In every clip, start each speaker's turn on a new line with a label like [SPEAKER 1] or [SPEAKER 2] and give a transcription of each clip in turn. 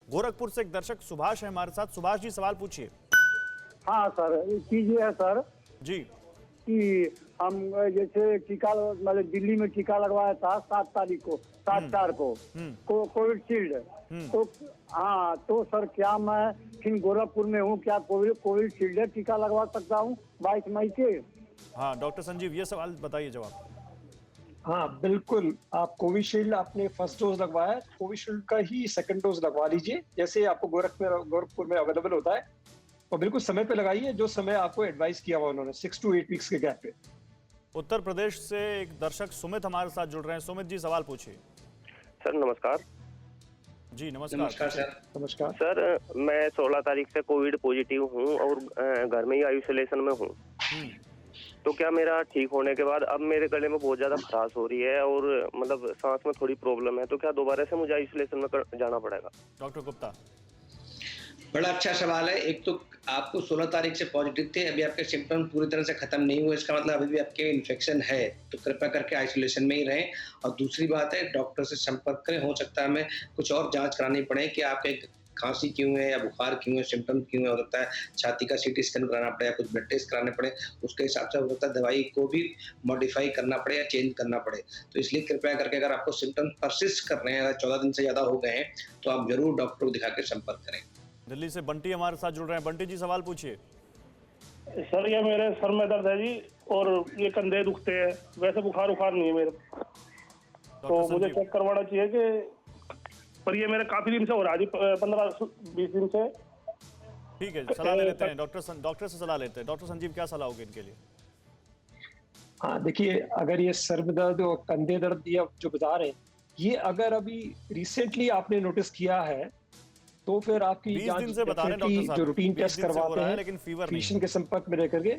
[SPEAKER 1] गोरखपुर से एक दर्शक सुभाष है हमारे साथ। सुभाष जी, सवाल पूछिए।
[SPEAKER 2] हाँ सर, एक चीज ये है सर
[SPEAKER 1] जी।
[SPEAKER 2] कि हम जैसे टीका मतलब दिल्ली में टीका लगवाया था 7 तारीख को 7/4 को कोविशील्ड। तो हाँ, तो सर क्या मैं फिर गोरखपुर में हूँ, क्या कोविशील्ड टीका लगवा सकता हूँ 22 मई के?
[SPEAKER 1] हाँ डॉक्टर संजीव, ये सवाल बताइए जवाब।
[SPEAKER 3] हाँ बिल्कुल, आप कोविशील्ड आपने फर्स्ट डोज लगवाया, कोविशील्ड का ही सेकंड डोज लगवा लीजिए, जैसे आपको गोरखपुर में अवेलेबल होता है। और बिल्कुल समय पे लगाइए, जो समय आपको एडवाइस किया हुआ उन्होंने 6 to 8 वीक्स के गैप पे।
[SPEAKER 1] उत्तर प्रदेश से एक दर्शक सुमित हमारे साथ जुड़ रहे हैं। सुमित जी, सवाल पूछिए।
[SPEAKER 4] सर नमस्कार।
[SPEAKER 1] जी नमस्कार।
[SPEAKER 5] नमस्कार सर।
[SPEAKER 3] नमस्कार
[SPEAKER 4] सर मैं 16 तारीख से कोविड पॉजिटिव हूँ और घर में ही आइसोलेशन में हूँ। तो क्या मेरा ठीक होने के बाद अब मेरे गले में बहुत ज्यादा खराश हो रही है और मतलब सांस में थोड़ी प्रॉब्लम है, तो क्या दोबारा से मुझे आइसोलेशन में जाना पड़ेगा?
[SPEAKER 1] डॉक्टर गुप्ता।
[SPEAKER 5] बड़ा अच्छा सवाल है। एक तो आपको 16 तारीख से पॉजिटिव थे, अभी आपके सिम्टम पूरी तरह से खत्म नहीं हुए, इसका मतलब अभी भी आपके इन्फेक्शन है, तो कृपया करके आइसोलेशन में ही रहें। और दूसरी बात है, डॉक्टर से संपर्क करें। हो सकता है हमें कुछ और जांच करानी पड़े कि आपके खांसी क्यों है या बुखार क्यों है, सिम्टम क्यों है। हो सकता है छाती का सीटी स्कैन कराना पड़े या कुछ ब्लड टेस्ट कराने पड़े, उसके हिसाब से हो सकता है दवाई को भी मॉडिफाई करना पड़े या चेंज करना पड़े। तो इसलिए कृपया करके अगर आपको सिम्टम परसिस्ट कर रहे हैं, अगर 14 दिन से ज़्यादा हो गए हैं, तो आप जरूर डॉक्टर को दिखा के संपर्क करें।
[SPEAKER 1] दिल्ली से बंटी हमारे साथ जुड़ रहे हैं। बंटी जी, सवाल पूछिए।
[SPEAKER 6] सर ये मेरे सर में दर्द है जी, और ये कंधे दुखते हैं। वैसे बुखार नहीं है मेरे, तो मुझे चेक करवाना चाहिए कि, पर ये मेरे काफी दिन से हो रहा है जी, 15-20 दिन से।
[SPEAKER 1] ठीक है, सलाह ले लेते हैं डॉक्टर से सलाह लेते हैं। डॉक्टर संजीव, क्या सलाह होगी इनके लिए?
[SPEAKER 3] हाँ देखिए, अगर ये सर में दर्द और कंधे दर्द या जो बता रहे हैं, ये अगर अभी रिसेंटली आपने नोटिस किया है, तो फिर आपकी जांच जो रूटीन टेस्ट करवाते हैं,
[SPEAKER 1] लेकिन फीवर
[SPEAKER 3] फिजिशियन के संपर्क में रह करके,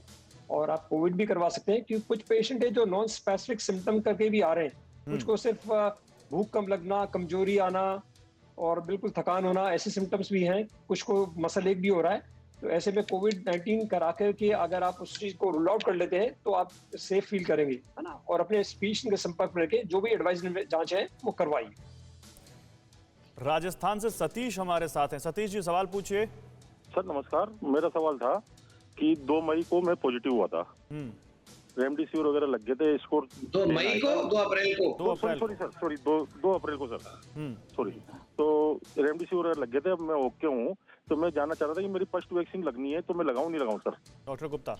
[SPEAKER 3] और आप कोविड भी करवा सकते हैं। क्योंकि कुछ पेशेंट है जो नॉन स्पेसिफिक सिम्टम करके भी आ रहे हैं, कुछ को सिर्फ भूख कम लगना, कमजोरी आना और बिल्कुल थकान होना, ऐसे सिम्टम्स भी हैं। कुछ को मसल एक भी हो रहा है। तो ऐसे में कोविड-19 करा करके अगर आप उस चीज को रूल आउट कर लेते हैं, तो आप सेफ फील करेंगे, है ना। और अपने फिजिशियन के संपर्क में रह के जो भी एडवाइस जांच है वो करवाइए।
[SPEAKER 1] राजस्थान से सतीश हमारे साथ हैं। सतीश जी, सवाल पूछिए।
[SPEAKER 7] सर नमस्कार, मेरा सवाल था कि 2 मई को मैं पॉजिटिव हुआ था, रेमडेसिविर वगैरह लग गए थे। इसको
[SPEAKER 5] 2 मई को 2 अप्रैल को
[SPEAKER 7] 2 अप्रैल को सर, सॉरी। तो रेमडेसिविर वगैरह लग गए थे, अब मैं ओके हूँ। तो मैं जानना चाह रहा था कि मेरी फर्स्ट वैक्सीन लगनी है, तो मैं लगाऊं नहीं लगाऊं सर?
[SPEAKER 1] डॉक्टर गुप्ता।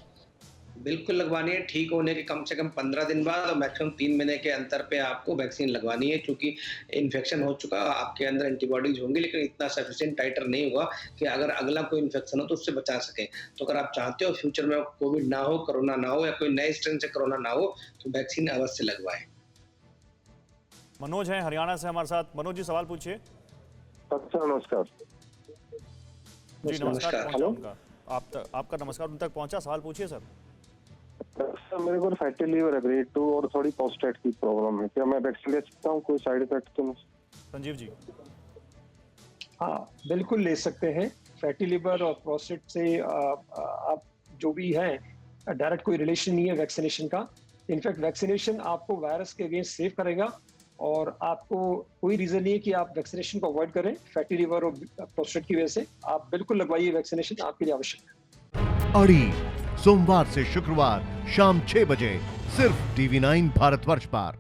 [SPEAKER 5] बिल्कुल लगवानी है। ठीक होने के कम से कम 15 दिन बाद और मैक्सिमम 3 महीने के अंतर पे आपको वैक्सीन लगवानी है, क्योंकि इन्फेक्शन हो चुका, आपके अंदर एंटीबॉडीज होंगी, लेकिन इतना सफिशिएंट टाइटर नहीं हुआ कि अगर अगला कोई इन्फेक्शन हो तो उससे बचा सके। तो अगर आप चाहते हो फ्यूचर में कोविड ना हो, कोरोना ना हो या कोई नए स्ट्रेन से कोरोना ना हो, तो वैक्सीन अवश्य लगवाएं।
[SPEAKER 1] मनोज है हरियाणा से हमारे साथ। मनोज जी, सवाल पूछिए।
[SPEAKER 7] अच्छा नमस्कार
[SPEAKER 1] जी। नमस्कार। हेलो, आपका नमस्कार उन तक पहुंचा। सवाल पूछिए सर।
[SPEAKER 7] सर मेरे को फैटी लीवर है ग्रेड 2 और थोड़ी प्रोस्टेट की प्रॉब्लम है, क्या मैं वैक्सीन ले सकता हूँ? कोई साइड इफेक्ट तो नहीं?
[SPEAKER 1] संजीव जी।
[SPEAKER 3] हाँ बिल्कुल ले सकते हैं। फैटी लिवर और प्रोस्टेट से आप जो भी हैं, डायरेक्ट कोई रिलेशन नहीं है वैक्सीनेशन का। इनफैक्ट वैक्सीनेशन आपको वायरस के अगेंस्ट सेव करेगा, और आपको कोई रीजन नहीं है कि आप वैक्सीनेशन को अवॉइड करें फैटी लिवर और प्रोस्टेट की वजह से। आप बिल्कुल लगवाइए वैक्सीनेशन, आपके लिए आवश्यक है।
[SPEAKER 8] अड़ी सोमवार से शुक्रवार शाम 6 बजे सिर्फ TV9 भारतवर्ष पर।